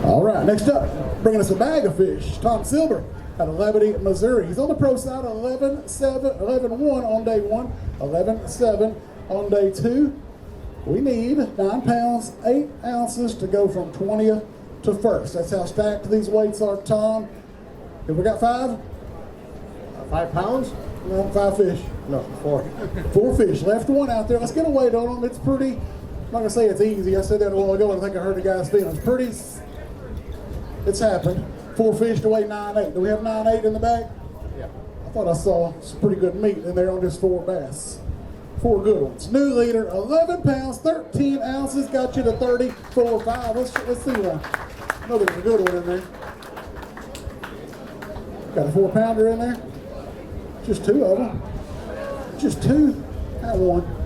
All right, next up, bringing us a bag of fish, Tom Silver out of Levity, Missouri. He's on the pro side, 11-7, 11-1 on day 1, 11-7 on day 2. We need 9 pounds, 8 ounces to go from 20th to 1st. That's how stacked these weights are, Tom. Have we got 5? 5 pounds? No, 5 fish. No, 4. 4 fish. Left one out there. Let's get a weight on them. It's pretty, I'm not going to say it's easy. I said that a while ago and I think I hurt the guy's feelings. It's happened. 4 fish to weigh 9-8. Do we have 9-8 in the bag? Yeah. I thought I saw some pretty good meat in there on just 4 bass. 4 good ones. New leader, 11 pounds, 13 ounces, got you to 34.5. Let's see one. I know there's a good one in there. Got a 4-pounder in there. Just 2 of them. Just 2. Not 1.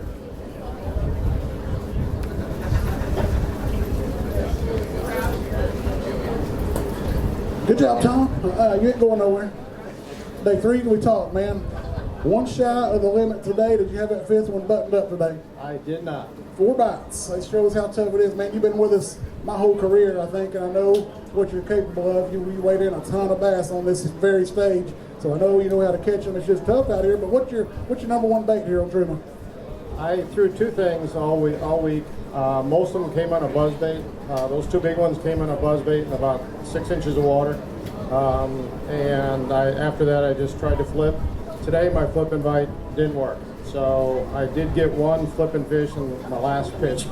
Good job, Tom. You ain't going nowhere. Day 3, we talked, man. 1 shy of the limit today. Did you have that 5th one buttoned up today? I did not. 4 bites. That shows how tough it is, man. You've been with us my whole career, I think, and I know what you're capable of. You weighed in a ton of bass on this very stage, so I know you know how to catch them. It's just tough out here. But what's your number 1 bait here on Truman? I threw 2 things all week. Most of them came on a buzzbait. Those 2 big ones came on a buzzbait in about 6 inches of water. After that, I just tried to flip. Today, my flip and bite didn't work. So I did get 1 flipping fish in my last pitch.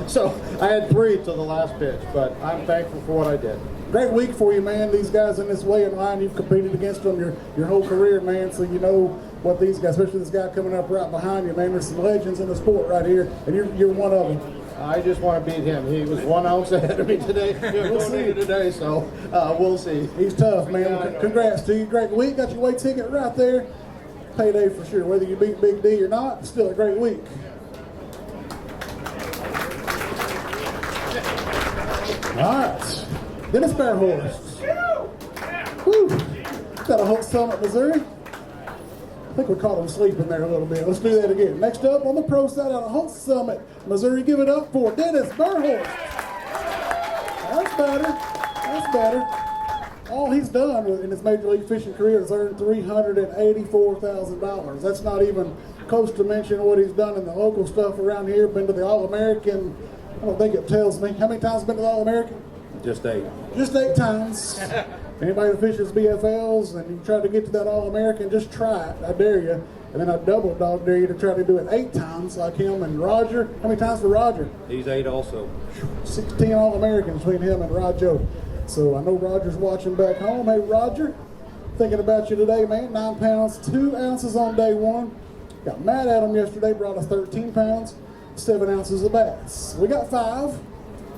So I had 3 till the last pitch, but I'm thankful for what I did. Great week for you, man. These guys in this weighing line, you've competed against them your whole career, man, so you know what these guys, especially this guy coming up right behind you, man. There's some legends in the sport right here, and you're one of them. I just want to beat him. He was 1 ounce ahead of me today. So we'll see. He's tough, man. Yeah, congrats to you. Great week. Got your weight ticket right there. Payday for sure. Whether you beat Big D or not, still a great week. All right. Dennis Bearhorse. Woo. Got a Holt Summit, Missouri. I think we caught him sleeping there a little bit. Let's do that again. Next up on the pro side out of Holt Summit, Missouri, give it up for Dennis Bearhorse. That's better. That's better. All he's done in his Major League Fishing career is earned $384,000. That's not even close to mention what he's done in the local stuff around here. Been to the All-American. I don't think it tells me. How many times been to the All-American? Just 8. Just 8 times. Anybody that fishes BFLs and you try to get to that All-American, just try it. I dare you. And then I double dog dare you to try to do it 8 times like him and Roger. How many times for Roger? He's 8 also. 16 All-Americans between him and Roger. So I know Roger's watching back home. Hey, Roger, thinking about you today, man. 9 pounds, 2 ounces on day 1. Got mad at him yesterday, brought us 13 pounds, 7 ounces of bass. We got 5.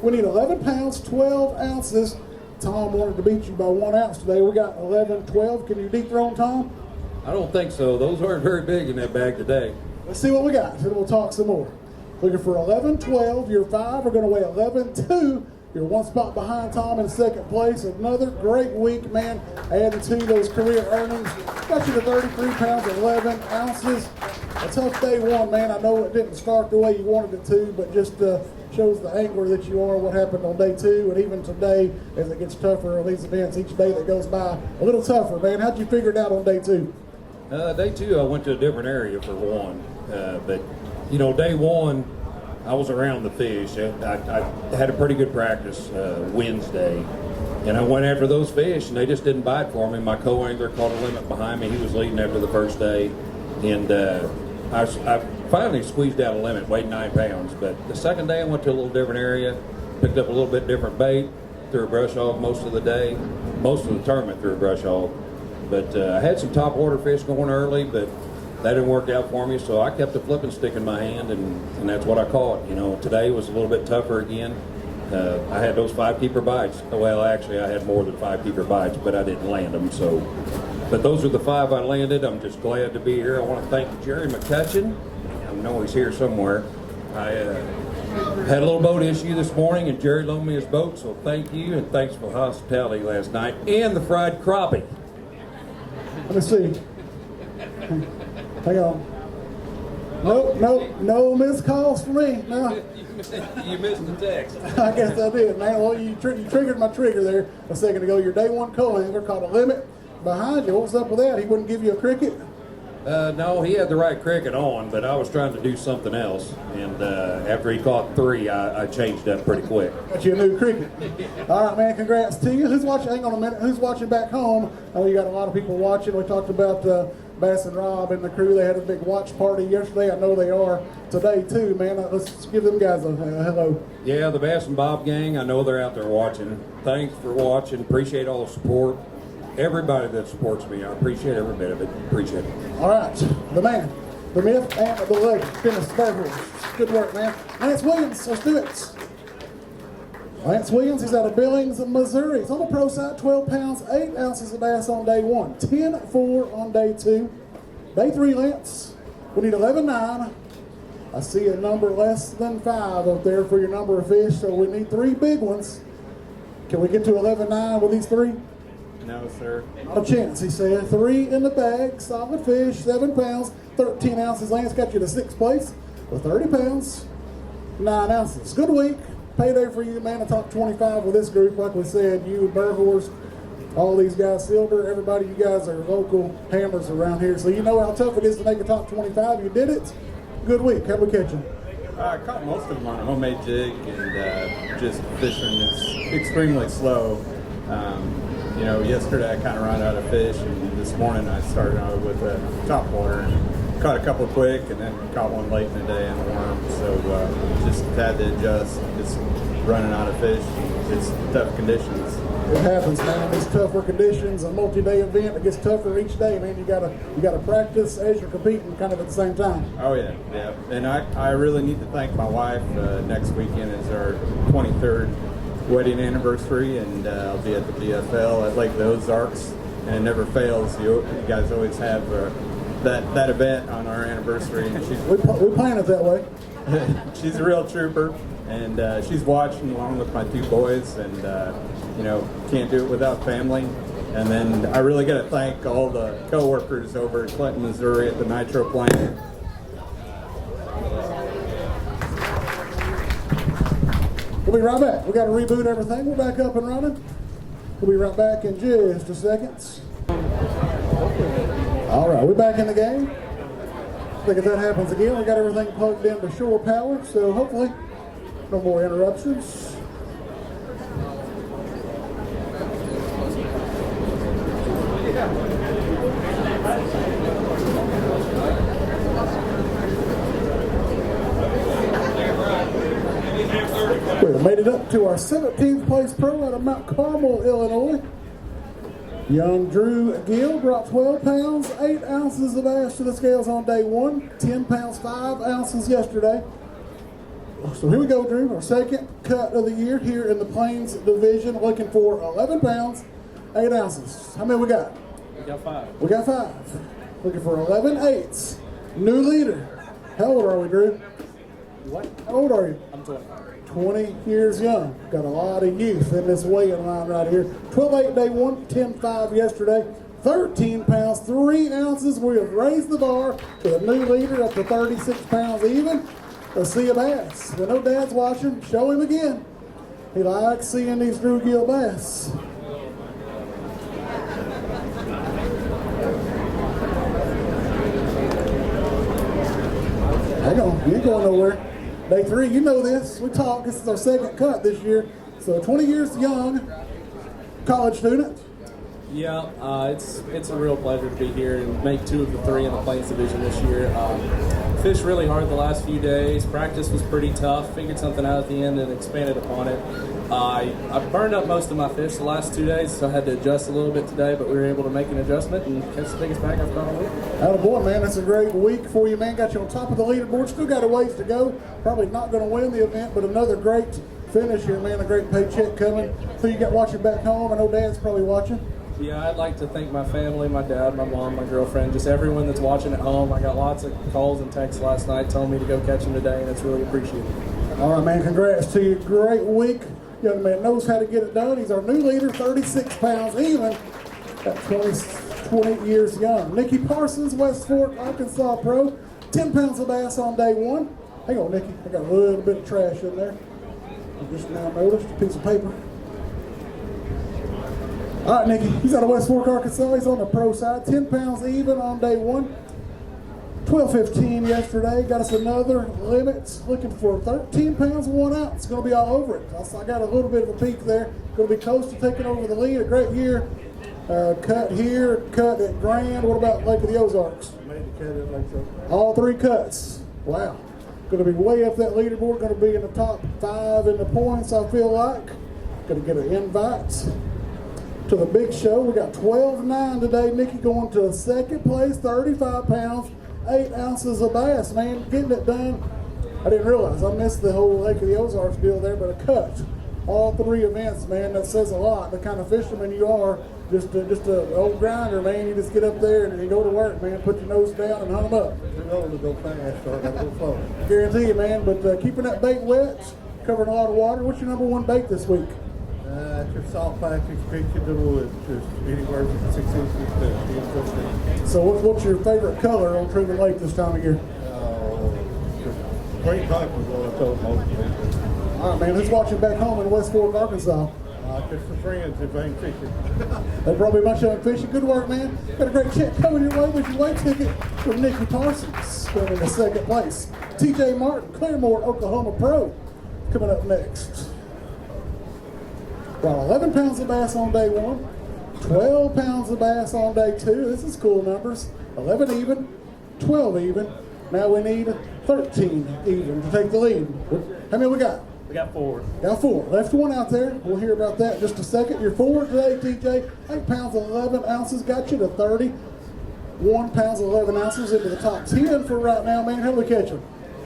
We need 11 pounds, 12 ounces. Tom wanted to beat you by 1 ounce today. We got 11, 12. Can you dethrone Tom? I don't think so. Those aren't very big in that bag today. Let's see what we got, and we'll talk some more. Looking for 11, 12. Your 5 are going to weigh 11, 2. You're 1 spot behind Tom in 2nd place. Another great week, man. Adding to those career earnings. Got you to 33 pounds, 11 ounces. A tough day 1, man. I know it didn't start the way you wanted it to, but just shows the angler that you are, what happened on day 2, and even today, as it gets tougher on these events, each day that goes by, a little tougher, man. How'd you figure it out on day 2? Day 2, I went to a different area for 1. But, you know, day 1, I was around the fish. I had a pretty good practice Wednesday, and I went after those fish, and they just didn't bite for me. My co-angler caught a limit behind me. He was leading after the first day, and I finally squeezed out a limit, weighed 9 pounds. But the second day, I went to a little different area, picked up a little bit different bait, threw a brush hog most of the day, most of the tournament threw a brush hog. But I had some top water fish going early, but that didn't work out for me, so I kept a flipping stick in my hand, and that's what I caught. You know, today was a little bit tougher again. I had those 5 keeper bites. Well, actually, I had more than 5 keeper bites, but I didn't land them. So, but those are the 5 I landed. I'm just glad to be here. I want to thank Jerry McCutcheon. I know he's here somewhere. I had a little boat issue this morning, and Jerry loaned me his boat, so thank you, and thanks for hospitality last night, and the fried crappie. Let me see. Hang on. Nope, no missed calls for me. No. You missed the text. I guess I did, man. Well, you triggered my trigger there a second ago. Your day one co-angler caught a limit behind you. What was up with that? He wouldn't give you a cricket? No, he had the right cricket on, but I was trying to do something else. And after he caught 3, I changed up pretty quick. Got you a new cricket. All right, man, congrats to you. Who's watching? Hang on a minute. Who's watching back home? I know you got a lot of people watching. We talked about Bass and Rob and the crew. They had a big watch party yesterday. I know they are today, too, man. Let's give them guys a hello. Yeah, the Bass and Bob gang, I know they're out there watching. Thanks for watching. Appreciate all the support. Everybody that supports me, I appreciate every bit of it. Appreciate it. All right, the man, the myth, and the legend, Dennis Berghorst. Good work, man. Lance Williams, let's do it. Lance Williams, he's out of Billings, Missouri. He's on the pro side, 12 pounds, 8 ounces of bass on day 1, 10-4 on day 2. Day 3, Lance, we need 11-9. I see a number less than 5 up there for your number of fish, so we need 3 big ones. Can we get to 11-9 with these 3? No, sir. Not a chance, he said. 3 in the bag, solid fish, 7 pounds, 13 ounces. Lance got you to 6th place with 30 pounds, 9 ounces. Good week. Payday for you, man. I top 25 with this group. Like we said, you, Berghorst, all these guys, Silver, everybody, you guys are local hammers around here. So you know how tough it is to make a top 25. You did it. Good week. How'd we catch you? I caught most of them on a homemade jig and just fishing is extremely slow. You know, yesterday I kind of ran out of fish, and this morning I started out with top water and caught a couple quick, and then caught one late in the day on a worm. So just had to adjust. Just running out of fish. It's tough conditions. It happens, man. These tougher conditions, a multi-day event, it gets tougher each day, man. You gotta practice as you're competing, kind of at the same time. Oh yeah. And I really need to thank my wife. Next weekend is our 23rd wedding anniversary, and I'll be at the BFL at Lake of the Ozarks, and it never fails. You guys always have that event on our anniversary, and We plan it that way. she's a real trooper, and she's watching along with my 2 boys, and you know, can't do it without family. And then I really got to thank all the co-workers over at Clinton, Missouri at the Nitro plant. We'll be right back. We got to reboot everything. We're back up and running. We'll be right back in just a second. All right, we're back in the game. I think if that happens again, we got everything plugged into shore power, so hopefully no more interruptions. We made it up to our 17th place pro out of Mount Carmel, Illinois. Young Drew Gill brought 12 pounds, 8 ounces of ash to the scales on day 1, 10 pounds, 5 ounces yesterday. So here we go, Drew, our second cut of the year here in the Plains Division, looking for 11 pounds, 8 ounces. How many we got? We got 5. We got 5. Looking for 11/8. New leader. How old are we, Drew? What? How old are you? I'm 20. 20 years young. Got a lot of youth in this weighing line right here. 12/8 day 1, 10/5 yesterday. 13 pounds, 3 ounces. We have raised the bar to a new leader up to 36 pounds even. Let's see a bass. We know Dad's watching. Show him again. He likes seeing these Drew Gill bass. Hang on, you ain't going nowhere. Day 3, you know this. We talked. This is our second cut this year. So 20 years young, college student. Yeah, it's a real pleasure to be here and make 2 of the 3 in the Plains Division this year. Fished really hard the last few days. Practice was pretty tough. Figured something out at the end and expanded upon it. I burned up most of my fish the last 2 days, so I had to adjust a little bit today, but we were able to make an adjustment and catch the biggest bag I've caught all week. Attaboy, man. That's a great week for you, man. Got you on top of the leaderboard. Still got a ways to go. Probably not going to win the event, but another great finish here, man. A great paycheck coming. Who you got watching back home? I know Dad's probably watching. Yeah, I'd like to thank my family, my dad, my mom, my girlfriend, just everyone that's watching at home. I got lots of calls and texts last night telling me to go catch them today, and it's really appreciated. All right, man. Congrats to you. Great week. Young man knows how to get it done. He's our new leader, 36 pounds even at 20 years young. Nikki Parsons, West Fork, Arkansas pro. 10 pounds of bass on day one. Hang on, Nikki. I got a little bit of trash in there. I just now noticed a piece of paper. All right, Nikki. He's out of West Fork, Arkansas. He's on the pro side. 10 pounds even on day one. 12.15 yesterday. Got us another limit. Looking for 13 pounds and 1 ounce. Going to be all over it. I got a little bit of a peak there. Going to be close to taking over the lead. A great year. Cut here, cut at Grand. What about Lake of the Ozarks? Made the cut at Lake Ozarks. All 3 cuts. Wow. Going to be way up that leaderboard. Going to be in the top 5 in the points, I feel like. Going to get an invite to the big show. We got 12.9 today. Nikki going to second place, 35 pounds, 8 ounces of bass. Man, getting it done. I didn't realize. I missed the whole Lake of the Ozarks deal there, but a cut. All 3 events, man. That says a lot. The kind of fisherman you are. Just a old grinder, man. You just get up there and you go to work, man. Put your nose down and hunt them up. Too old to go fast, so I got to go slow. Guarantee you, man. But keeping that bait wet, covering a lot of water. What's your number 1 bait this week? It's your salt package, Peekaboo, it's just anywhere from 6 inches to 15. So what's your favorite color on Truman Lake this time of year? Great type was what I told most people. All right, man. Who's watching back home in West Fork, Arkansas? Just for friends if I ain't fishing. They probably a bunch of them fishing. Good work, man. Got a great check coming your way with your weight ticket from Nikki Parsons, going in the second place. TJ Martin, Claremore, Oklahoma Pro, coming up next. Got 11 pounds of bass on day 1, 12 pounds of bass on day 2. This is cool numbers. 11 even, 12 even. Now we need 13 even to take the lead. How many we got? We got 4. Got 4. Left 1 out there. We'll hear about that in just a second. You're 4 today, TJ. 8 pounds 11 ounces got you to 31 pounds 11 ounces into the top 10 for right now, man. How do we catch them?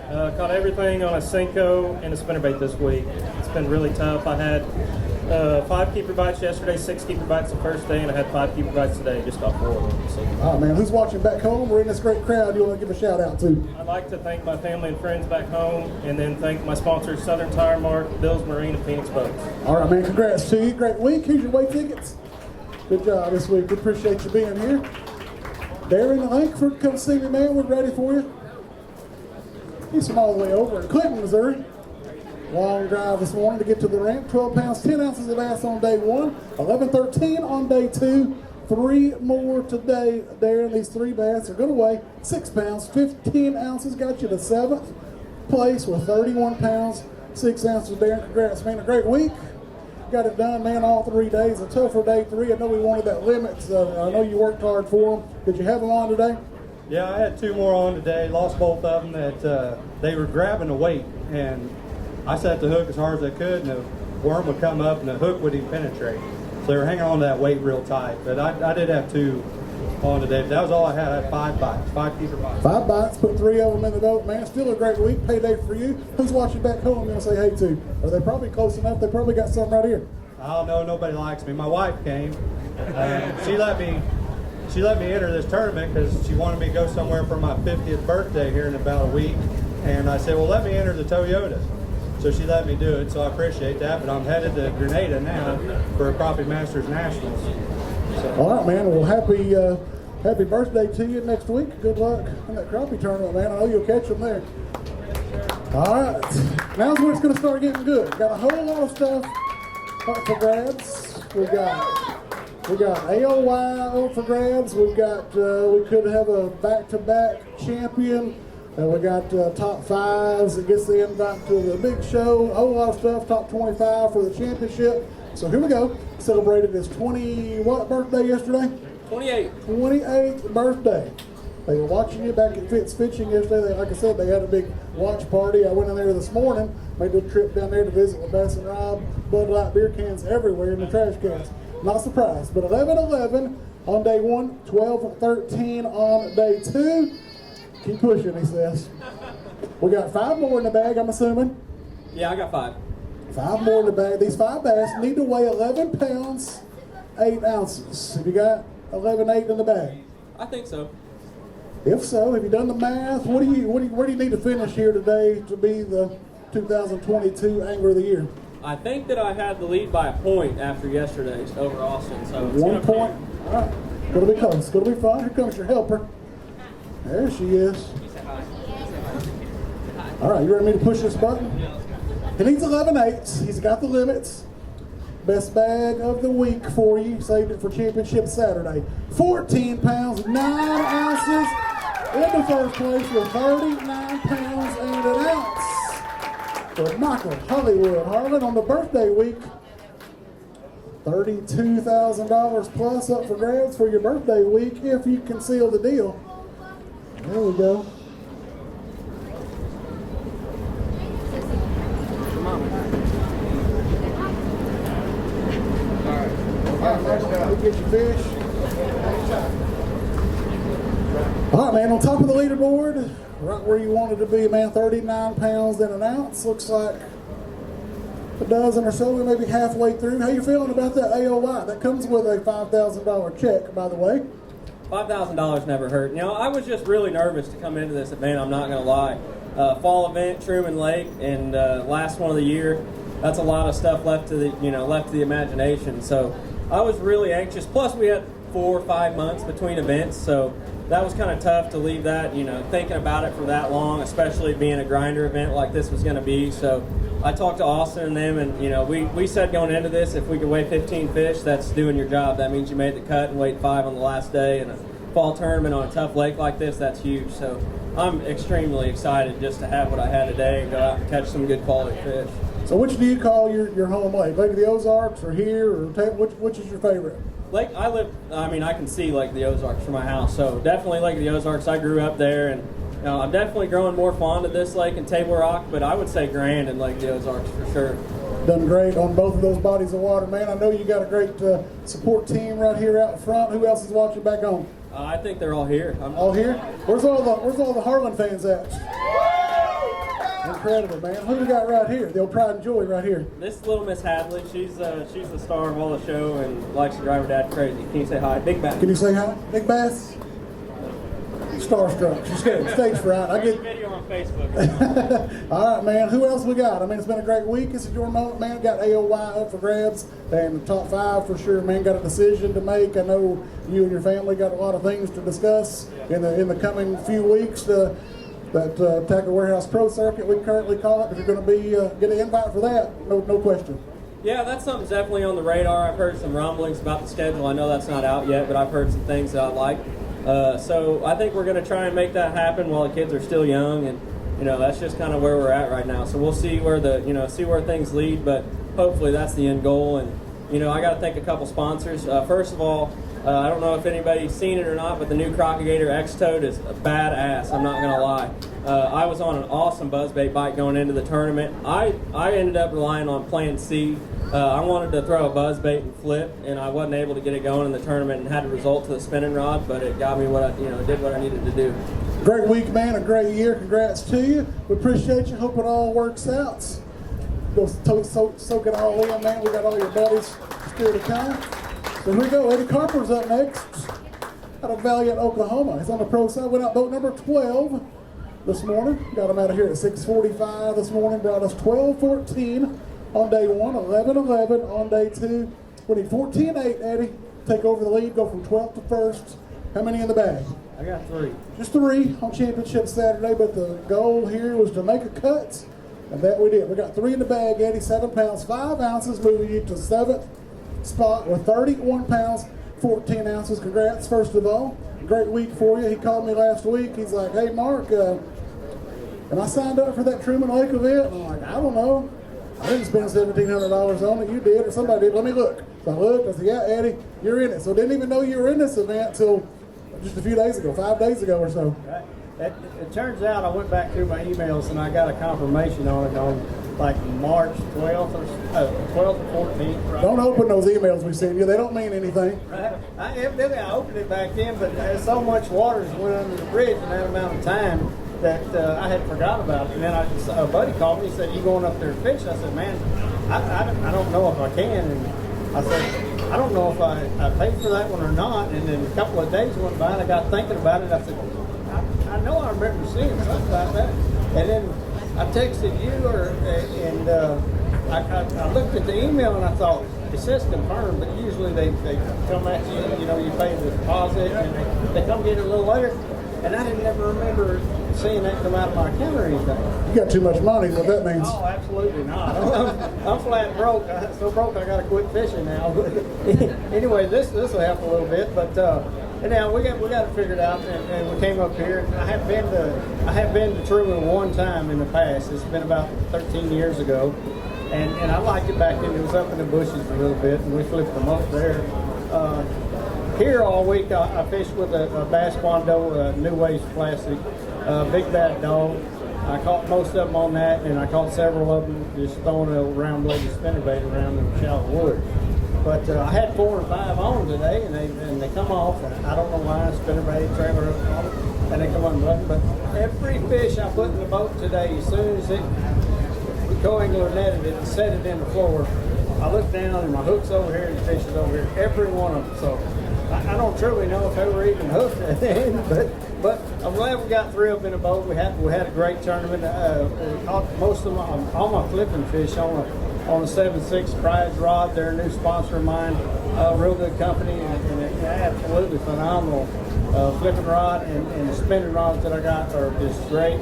Caught everything on a Senko and a spinnerbait this week. It's been really tough. I had 5 keeper bites yesterday, 6 keeper bites the first day, and I had 5 keeper bites today. Just got 4 of them. So. Oh, man. Who's watching back home? We're in this great crowd you want to give a shout out to? I'd like to thank my family and friends back home, and then thank my sponsors, Southern Tire Mart, Bill's Marine, and Phoenix Boats. All right, man. Congrats to you. Great week. Here's your weight tickets. Good job this week. We appreciate you being here. Darren Lankford, come see me, man. We're ready for you. He's from all the way over in Clinton, Missouri. Long drive this morning to get to the ramp. 12 pounds, 10 ounces of bass on day 1. 11-13 on day 2. 3 more today, Darren. These 3 bass are going to weigh 6 pounds, 15 ounces. Got you to 7th place with 31 pounds, 6 ounces. Darren, congrats, man. A great week. Got it done, man, all 3 days. A tougher day 3. I know we wanted that limit. I know you worked hard for them. Did you have them on today? Yeah, I had 2 more on today. Lost both of them. That they were grabbing the weight, and I set the hook as hard as I could, and the worm would come up, and the hook wouldn't penetrate. So they were hanging on to that weight real tight. But I did have 2 on today. But that was all I had. I had 5 bites, 5 keeper bites. 5 bites, put 3 of them in the boat, man. Still a great week. Payday for you. Who's watching back home I'm going to say hey to? Are they probably close enough? They probably got some right here. I don't know. Nobody likes me. My wife came, and she let me enter this tournament because she wanted me to go somewhere for my 50th birthday here in about a week. And I said, well, let me enter the Toyota. So she let me do it, so I appreciate that. But I'm headed to Grenada now for a Crappie Masters Nationals. So. All right, man. Well, happy birthday to you next week. Good luck in that crappie tournament, man. I know you'll catch them there. All right. Now's where it's going to start getting good. Got a whole lot of stuff up for grabs. We got AOY up for grabs. We could have a back-to-back champion. We got top 5s that gets the invite to the big show. A whole lot of stuff. Top 25 for the championship. So here we go. Celebrated his what birthday yesterday? 28th birthday. They were watching you back at Fitz Fishing yesterday. Like I said, they had a big watch party. I went in there this morning, made a trip down there to visit with Bass and Rob. Bud Light beer cans everywhere in the trash cans. Not surprised. But 11-11 on day 1, 12-13 on day 2. Keep pushing, he says. We got 5 more in the bag, I'm assuming. Yeah, I got 5. 5 more in the bag. These 5 bass need to weigh 11 pounds, 8 ounces. Have you got 11.8 in the bag? I think so. If so, have you done the math? Where do you need to finish here today to be the 2022 Angler of the Year? I think that I had the lead by a point after yesterday's over Austin. So it's 1 point. All right. Gonna be close. Gonna be fun. Here comes your helper. There she is. All right, you ready me to push this button? He needs 11/8. He's got the limits. Best bag of the week for you. Saved it for Championship Saturday. 14 pounds, 9 ounces. In the first place with 39 pounds and an ounce. For Michael Hollywood Harlan on the birthday week. $32,000 plus up for grabs for your birthday week if you can seal the deal. There we go. We'll get your fish. All right, man, on top of the leaderboard, right where you wanted to be, man, 39 pounds and an ounce. Looks like a dozen or so, we may be halfway through. How you feeling about that AOY? That comes with a $5,000 check, by the way. $5,000 never hurt. You know, I was just really nervous to come into this event, I'm not going to lie. Fall event, Truman Lake, and last one of the year. That's a lot of stuff left to the imagination. So I was really anxious. Plus, we had 4 or 5 months between events, so that was kind of tough to leave that, thinking about it for that long, especially being a grinder event like this was going to be. So I talked to Austin and them, and we said going into this, if we could weigh 15 fish, that's doing your job. That means you made the cut and weighed 5 on the last day. And a fall tournament on a tough lake like this, that's huge. So I'm extremely excited just to have what I had today and go out and catch some good quality fish. So which do you call your home lake? Lake of the Ozarks or here? Or which is your favorite? Lake, I can see Lake of the Ozarks from my house, so definitely Lake of the Ozarks. I grew up there, and I'm definitely growing more fond of this lake and Table Rock, but I would say Grand and Lake of the Ozarks for sure. Done great on both of those bodies of water, man. I know you got a great support team right here out front. Who else is watching back home? I think they're all here. All here? Where's all the Harlan fans at? Incredible, man. Who we got right here? The old Pride and Joy right here. This little Miss Hadley, she's the star of all the show and likes to drive her dad crazy. Can you say hi? Big Bass. Can you say hi? Big Bass? Starstruck. She's scared. Stage fright. I get video on Facebook. All right, man. Who else we got? I mean, it's been a great week. This is your moment, man. Got AOY up for grabs, and the top 5 for sure, man. Got a decision to make. I know you and your family got a lot of things to discuss in the coming few weeks. That Tackle Warehouse Pro Circuit, we currently call it. If you're going to be get an invite for that, no question. Yeah, that's something definitely on the radar. I've heard some rumblings about the schedule. I know that's not out yet, but I've heard some things that I like. So I think we're going to try and make that happen while the kids are still young, and that's just kind of where we're at right now. So we'll see where things lead, but hopefully that's the end goal. And I got to thank a couple sponsors. First of all, I don't know if anybody's seen it or not, but the new Crocagator X-Toad is a badass. I'm not going to lie. I was on an awesome buzzbait bite going into the tournament. I ended up relying on Plan C. I wanted to throw a buzzbait and flip, and I wasn't able to get it going in the tournament and had to result to the spinning rod, but it got me did what I needed to do. Great week, man. A great year. Congrats to you. We appreciate you. Hope it all works out. Go soak it all in, man. We got all your buddies still to come. So here we go. Eddie Carper's up next out of Valiant, Oklahoma. He's on the pro side. Went out boat number 12 this morning. Got him out of here at 6:45 this morning. Brought us 12:14 on day 1, 11:11 on day 2. We need 14:8, Eddie. Take over the lead, go from 12th to 1st. How many in the bag? I got 3. Just 3 on Championship Saturday, but the goal here was to make a cut, and that we did. We got 3 in the bag, 87 pounds, 5 ounces, moving you to 7th spot with 31 pounds, 14 ounces. Congrats, first of all. Great week for you. He called me last week. He's like, hey, Mark, am I signed up for that Truman Lake event? And I'm like, I don't know. I didn't spend $1,700 on it. You did, or somebody did. Let me look. So I looked. I said, yeah, Eddie, you're in it. So I didn't even know you were in this event till just a few days ago, 5 days ago or so. It turns out I went back through my emails and I got a confirmation on it on like March 12th or 12th or 14th. Right? Don't open those emails we send you. They don't mean anything. Right. I opened it back then, but so much water went under the bridge in that amount of time that I had forgot about it. And then a buddy called me and said, you going up there to fish? I said, man, I don't know if I can. And I said, I don't know if I paid for that one or not. And then a couple of days went by and I got thinking about it. I said, I know I remember seeing something about that. And then I texted you, and I looked at the email and I thought, it says confirmed, but usually they come at you, you pay the deposit and they come get it a little later. And I didn't ever remember seeing that come out of my account or anything. You got too much money, what that means. Oh, absolutely not. I'm flat broke. So broke I got to quit fishing now. Anyway, this will help a little bit. But anyhow, we got it figured out, and we came up here. And I have been to Truman one time in the past. It's been about 13 years ago, and I liked it back then. It was up in the bushes a little bit, and we flipped them up there. Here all week I fished with a bass Quando, New Waves Plastic, big bad dog. I caught most of them on that, and I caught several of them just throwing a round bladed spinnerbait around in shallow wood. But I had 4 or 5 on today, and they come off. And I don't know why, spinnerbait, trailer, and they come unbuttoned. But every fish I put in the boat today, as soon as the co-angler netted it and set it in the floor, I looked down and my hook's over here and the fish is over here. Every one of them. So I don't truly know if they were even hooked at the end, but I'm glad we got 3 of them in a boat. We had a great tournament. Caught most of them, all my flipping fish on a 7.6 Prize rod. They're a new sponsor of mine. Real good company, and it's absolutely phenomenal flipping rod, and the spinning rods that I got are just great.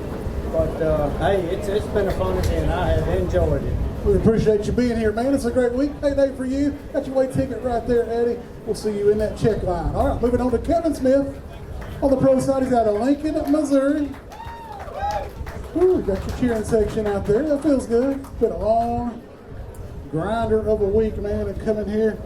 But hey, it's been a fun day, and I have enjoyed it. We appreciate you being here, man. It's a great week. Payday for you. Got your weight ticket right there, Eddie. We'll see you in that check line. All right, moving on to Kevin Smith. On the pro side, he's out of Lincoln, Missouri. Ooh, got your cheering section out there. That feels good. It's been a long grinder of a week, man, and coming here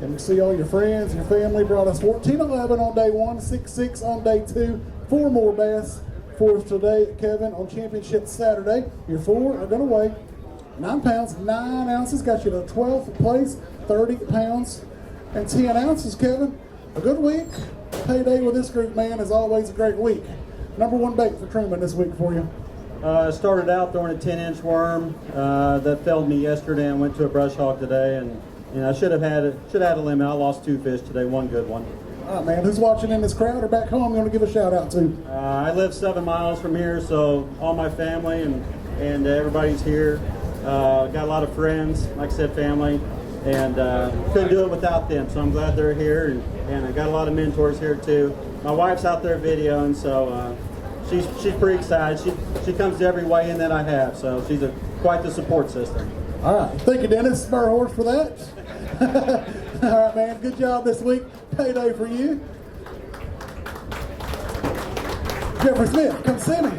and see all your friends, your family. Brought us 14-11 on day 1, 6-6 on day 2, 4 more bass for us today, Kevin, on championship Saturday. Your 4 are going to weigh 9 pounds, 9 ounces. Got you to 12th place, 30 pounds and 10 ounces, Kevin. A good week. Payday with this group, man, is always a great week. Number 1 bait for Truman this week for you. I started out throwing a 10-inch worm that failed me yesterday and went to a brush hog today, and I should have had a limit. I lost 2 fish today, 1 good one. All right, man. Who's watching in this crowd or back home you want to give a shout out to? I live 7 miles from here, so all my family and everybody's here. Got a lot of friends, like I said, family, and couldn't do it without them. So I'm glad they're here, and I got a lot of mentors here too. My wife's out there videoing, so she's pretty excited. She comes to every weigh-in that I have, so she's quite the support system. All right, thank you, Dennis Spurhorse, for that. All right, man. Good job this week. Payday for you. Jeffrey Smith, come see me.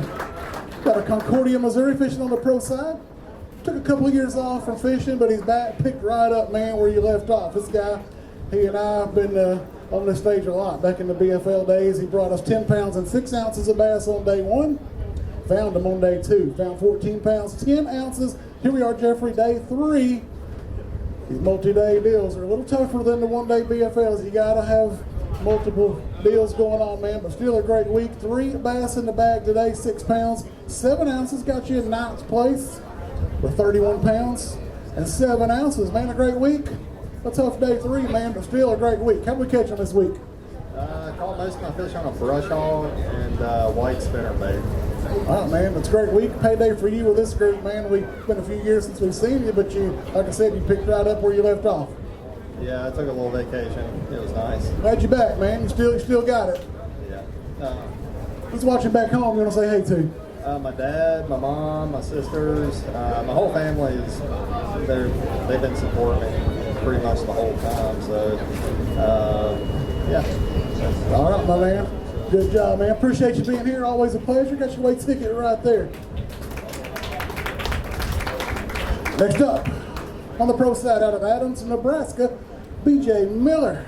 Got a Concordia, Missouri, fishing on the pro side. Took a couple of years off from fishing, but he's back, picked right up, man, where you left off. This guy, he and I have been on this stage a lot. Back in the BFL days, he brought us 10 pounds and 6 ounces of bass on day 1. Found him on day 2. Found 14 pounds, 10 ounces. Here we are, Jeffrey, day 3. These multi-day deals are a little tougher than the one-day BFLs. You got to have multiple deals going on, man, but still a great week. 3 bass in the bag today, 6 pounds, 7 ounces. Got you in 9th place with 31 pounds and 7 ounces. Man, a great week. A tough day 3, man, but still a great week. How we catch them this week? I caught most of my fish on a brush hog and white spinnerbait. All right, man, it's a great week. Payday for you with this group, man. It's been a few years since we've seen you, but you, like I said, you picked right up where you left off. Yeah, I took a little vacation. It was nice. Glad you're back, man. You still got it. Yeah. Who's watching back home you want to say hey to? My dad, my mom, my sisters, my whole family they've been supporting me pretty much the whole time. So, yeah. All right, my man. Good job, man. Appreciate you being here. Always a pleasure. Got your weight ticket right there. Next up, on the pro side out of Adams, Nebraska, BJ Miller.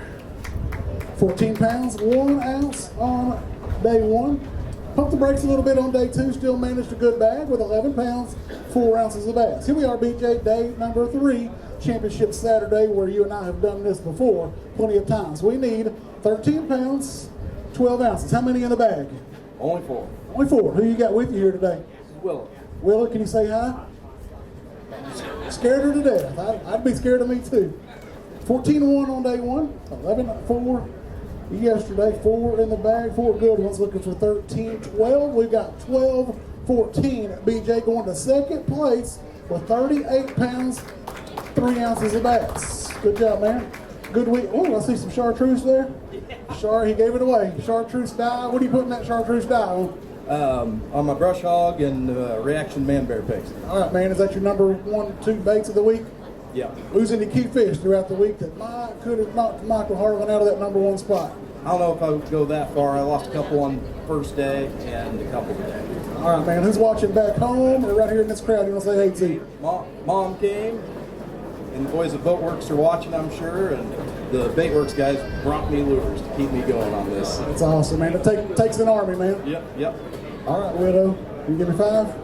14 pounds, 1 ounce on day 1. Pumped the brakes a little bit on day 2. Still managed a good bag with 11 pounds, 4 ounces of bass. Here we are, BJ, day number 3, championship Saturday, where you and I have done this before plenty of times. We need 13 pounds, 12 ounces. How many in the bag? Only 4. Only 4. Who you got with you here today? Willow. Willow, can you say hi? Scared her to death. I'd be scared of me too. 14-1 on day 1, 11-4 yesterday, 4 in the bag, 4 good ones, looking for 13-12. We've got 12-14. BJ going to 2nd place with 38 pounds, 3 ounces of bass. Good job, man. Good week. Oh, I see some chartreuse there. He gave it away. Chartreuse dye. What are you putting that chartreuse dye on? On my brush hog and reaction man bear pigs. All right, man. Is that your number 1, 2 baits of the week? Yeah. Who's any key fish throughout the week that could have knocked Michael Harlan out of that number 1 spot? I don't know if I would go that far. I lost a couple on first day and a couple today. All right, man. Who's watching back home or right here in this crowd? You want to say hey to? Mom came, and the boys at Boatworks are watching, I'm sure, and the Baitworks guys brought me lures to keep me going on this. That's awesome, man. It takes an army, man. Yep. All right, Widow. You give me 5?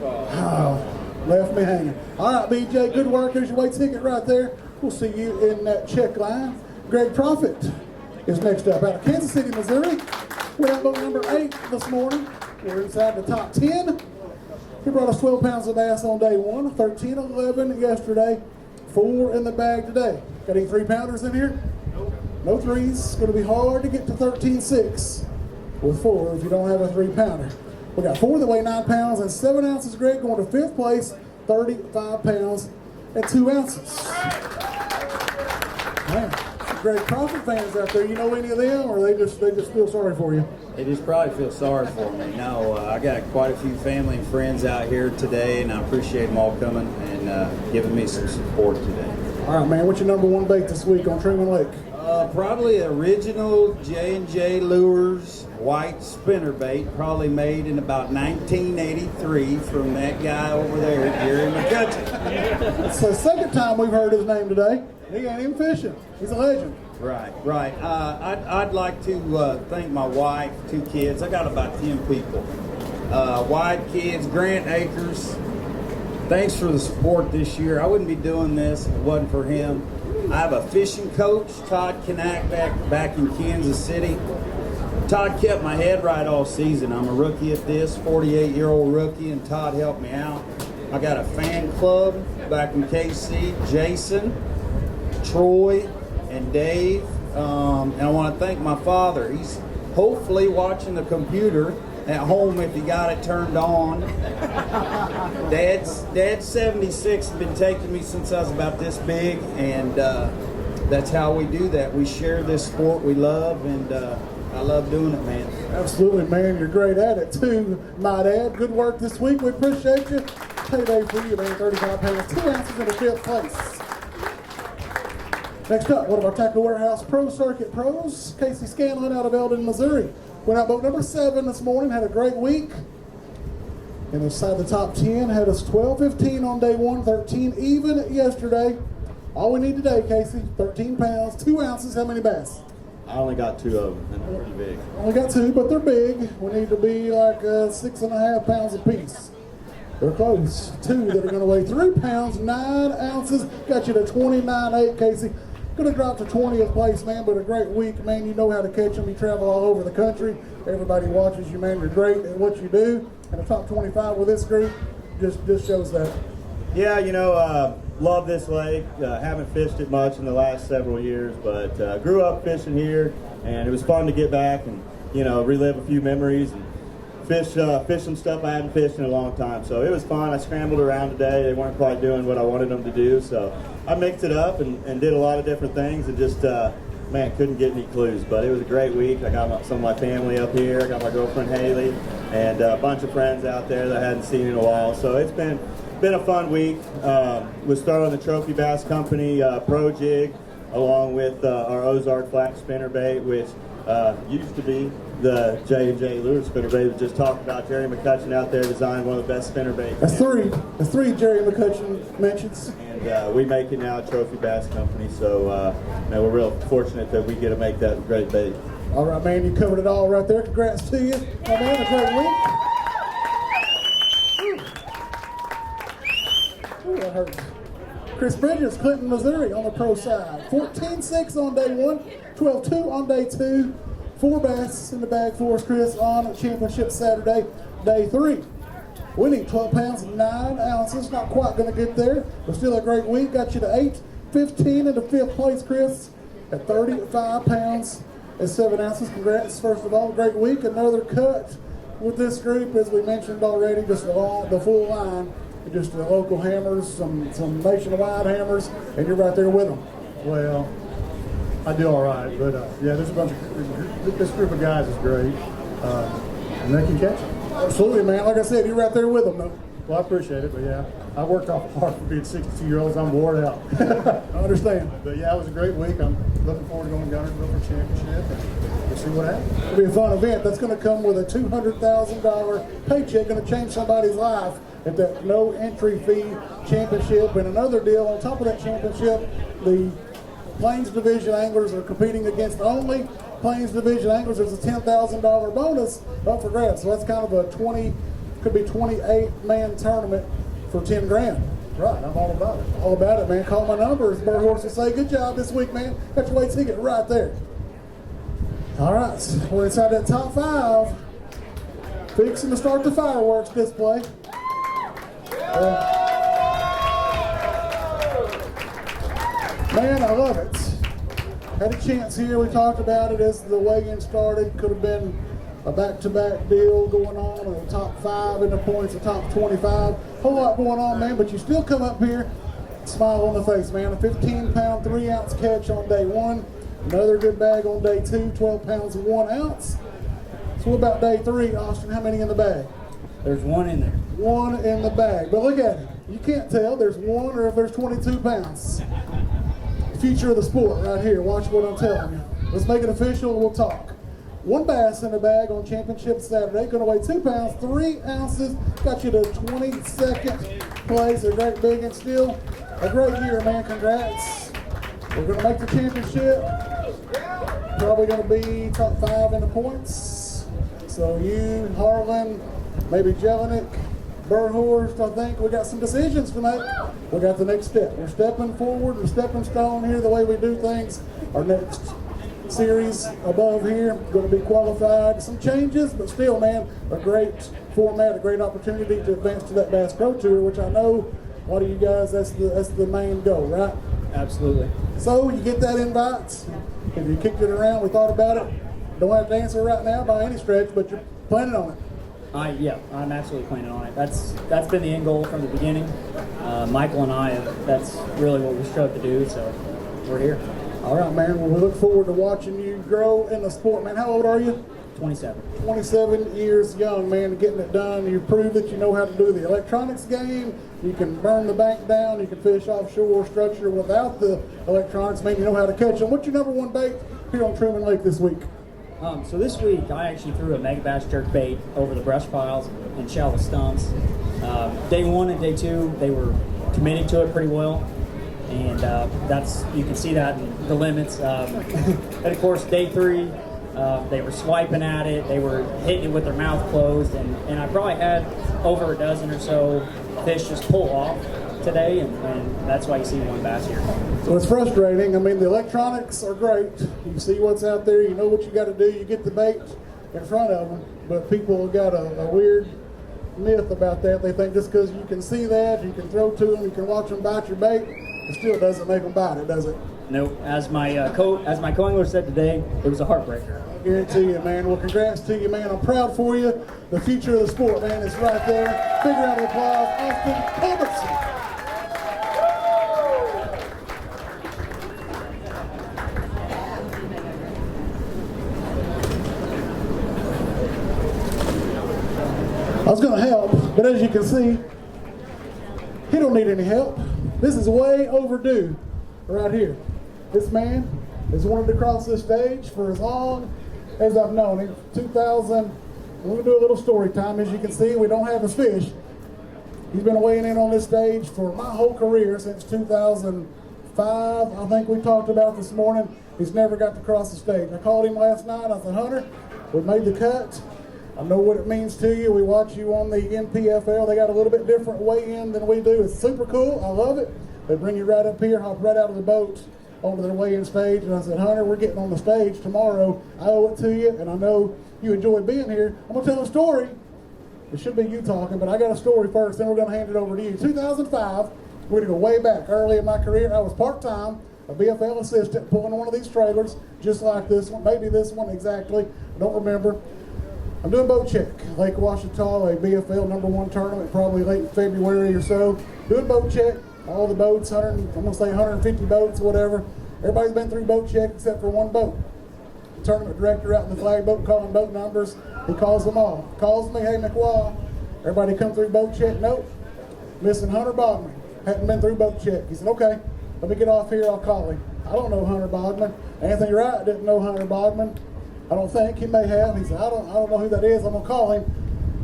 Oh, left me hanging. All right, BJ. Good work. Here's your weight ticket right there. We'll see you in that check line. Greg Profit is next up out of Kansas City, Missouri. We're at boat number 8 this morning. We're inside the top 10. He brought us 12 pounds of bass on day 1, 13, 11 yesterday, 4 in the bag today. Got any 3-pounders in here? No 3s. It's going to be hard to get to 13.6 with 4 if you don't have a 3-pounder. We got 4 that weigh 9 pounds and 7 ounces. Greg going to 5th place, 35 pounds and 2 ounces. Man, some great Profit fans out there. You know any of them, or they just feel sorry for you? They just probably feel sorry for me. No, I got quite a few family and friends out here today, and I appreciate them all coming and giving me some support today. All right, man. What's your number 1 bait this week on Truman Lake? Probably original J&J Lures white spinnerbait, probably made in about 1983 from that guy over there, Jerry McCutcheon. It's the second time we've heard his name today. He ain't even fishing. He's a legend. Right. I'd like to thank my wife, 2 kids. I got about 10 people. Wide kids, Grant Akers. Thanks for the support this year. I wouldn't be doing this if it wasn't for him. I have a fishing coach, Todd Knack, back in Kansas City. Todd kept my head right all season. I'm a rookie at this, 48-year-old rookie, and Todd helped me out. I got a fan club back in KC, Jason, Troy, and Dave. And I want to thank my father. He's hopefully watching the computer at home if he got it turned on. Dad's 76, has been taking me since I was about this big, and that's how we do that. We share this sport we love, and I love doing it, man. Absolutely, man. You're great at it, too, my dad. Good work this week. We appreciate you. Payday for you, man. 35 pounds, 2 ounces in the 5th place. Next up, one of our Tackle Warehouse Pro Circuit pros, Casey Scanlon out of Eldon, Missouri. Went out boat number 7 this morning, had a great week. And inside the top 10, had us 12-15 on day 1, 13 even yesterday. All we need today, Casey, 13 pounds, 2 ounces. How many bass? I only got 2 of them, and they're pretty big. Only got 2, but they're big. We need to be like 6.5 pounds apiece. They're close. 2 that are going to weigh 3 pounds, 9 ounces. Got you to 29.8, Casey. Going to drop to 20th place, man, but a great week, man. You know how to catch them. You travel all over the country. Everybody watches you, man. You're great at what you do. And the top 25 with this group just shows that. Yeah, love this lake. Haven't fished it much in the last several years, but grew up fishing here, and it was fun to get back and, relive a few memories and fish some stuff I hadn't fished in a long time. So it was fun. I scrambled around today. They weren't quite doing what I wanted them to do, so I mixed it up and did a lot of different things and just, couldn't get any clues. But it was a great week. I got some of my family up here. I got my girlfriend Haley and a bunch of friends out there that I hadn't seen in a while. So it's been a fun week. We started on the Trophy Bass Company Pro Jig along with our Ozark Flat Spinnerbait, which used to be the J&J Lure Spinnerbait. We just talked about Jerry McCutcheon out there designed one of the best spinnerbaits. That's 3. That's 3 Jerry McCutcheon mentions. And we make it now at Trophy Bass Company, so we're real fortunate that we get to make that great bait. All right, man, you covered it all right there. Congrats to you. Oh, man, a great week. Ooh, that hurt. Chris Bridges, Clinton, Missouri, on the pro side. 14-6 on day 1, 12-2 on day 2. 4 bass in the bag for us, Chris, on Championship Saturday, day 3. Winning 12 pounds, 9 ounces. Not quite going to get there, but still a great week. Got you to 8, 15 into 5th place, Chris, at 35 pounds and 7 ounces. Congrats, first of all. Great week. Another cut with this group, as we mentioned already, just the full line. Just the local hammers, some nationwide hammers, and you're right there with them. Well, I do all right, but there's a bunch of this group of guys is great. And they can catch it. Absolutely, man. Like I said, you're right there with them, though. Well, I appreciate it, but yeah, I worked awful hard for being 62-year-olds. I'm wore out. I understand. But yeah, it was a great week. I'm looking forward to going to Gunnersville for championship, and we'll see what happens. It'll be a fun event. That's going to come with a $200,000 paycheck, going to change somebody's life at that no entry fee championship. And another deal on top of that championship, the Plains Division anglers are competing against only Plains Division anglers. There's a $10,000 bonus up for grabs. So that's kind of a 28-man tournament for 10 grand. Right, I'm all about it. All about it, man. Call my number, as Bird Horse will say. Good job this week, man. Got your weight ticket right there. All right, so we're inside that top 5. Fixing to start the fireworks display. Man, I love it. Had a chance here. We talked about it as the weigh-in started. Could have been a back-to-back deal going on, or the top 5 in the points, the top 25. Whole lot going on, man, but you still come up here, smile on the face, man. A 15-pound, 3-ounce catch on day 1. Another good bag on day 2, 12 pounds, 1 ounce. So what about day 3, Austin? How many in the bag? There's 1 in there. 1 in the bag. But look at it. You can't tell there's 1 or if there's 22 pounds. Future of the sport right here. Watch what I'm telling you. Let's make it official and we'll talk. 1 bass in the bag on championship Saturday. Going to weigh 2 pounds, 3 ounces. Got you to 22nd place. A great big and still a great year, man. Congrats. We're going to make the championship. Probably going to be top 5 in the points. So you, Harlan, maybe Jelinek, Burhorst, I think we got some decisions to make. We got the next step. We're stepping forward. We're stepping stone here, the way we do things. Our next series above here going to be qualified. Some changes, but still, man, a great format, a great opportunity to advance to that Bass Pro Tour, which I know a lot of you guys, that's the main goal, right? Absolutely. So you get that invite. If you kicked it around, we thought about it. Don't have to answer right now by any stretch, but you're planning on it. Yeah, I'm absolutely planning on it. That's been the end goal from the beginning. Michael and I, that's really what we strove to do, so we're here. All right, man. Well, we look forward to watching you grow in the sport, man. How old are you? 27. 27 years young, man, getting it done. You've proved that you know how to do the electronics game. You can burn the bank down. You can fish offshore structure without the electronics. Man, you know how to catch them. What's your number 1 bait here on Truman Lake this week? So this week, I actually threw a mega bass jerk bait over the brush piles and shallow stumps. Day 1 and day 2, they were committing to it pretty well. And you can see that in the limits. And of course, day 3, they were swiping at it. They were hitting it with their mouth closed. And I probably had over a dozen or so fish just pull off today. And that's why you see 1 bass here. So it's frustrating. I mean, the electronics are great. You see what's out there. You know what you got to do. You get the bait in front of them. But people have got a weird myth about that. They think just because you can see that, you can throw to them, you can watch them bite your bait, it still doesn't make them bite it, does it? Nope. As my co-angler said today, it was a heartbreaker. I guarantee you, man. Well, congrats to you, man. I'm proud for you. The future of the sport, man, is right there. Big round of applause, Austin Culbertson. I was going to help, but as you can see, he don't need any help. This is way overdue right here. This man has wanted to cross this stage for as long as I've known him. 2000, I'm going to do a little story time. As you can see, we don't have his fish. He's been weighing in on this stage for my whole career since 2005. I think we talked about this morning. He's never got to cross the stage. I called him last night. I said, Hunter, we made the cut. I know what it means to you. We watch you on the NPFL. They got a little bit different weigh-in than we do. It's super cool. I love it. They bring you right up here, hop right out of the boat onto their weigh-in stage. And I said, Hunter, we're getting on the stage tomorrow. I owe it to you, and I know you enjoy being here. I'm going to tell a story. It should be you talking, but I got a story first, then we're going to hand it over to you. 2005, we're going to go way back. Early in my career, I was part-time, a BFL assistant, pulling one of these trailers, just like this one, maybe this one exactly. I don't remember. I'm doing boat check, Lake Ouachita, a BFL #1 tournament, probably late February or so. Doing boat check, all the boats, I'm going to say 150 boats, whatever. Everybody's been through boat check except for one boat. tournament director out in the flag boat calling boat numbers. He calls them all. Calls me, hey McWall, everybody come through boat check? Nope. Missing Hunter Bogman. Hadn't been through boat check. He said, okay, let me get off here, I'll call him. I don't know Hunter Bogman. Anthony Wright didn't know Hunter Bogman. I don't think. He may have. He said, I don't know who that is. I'm going to call him.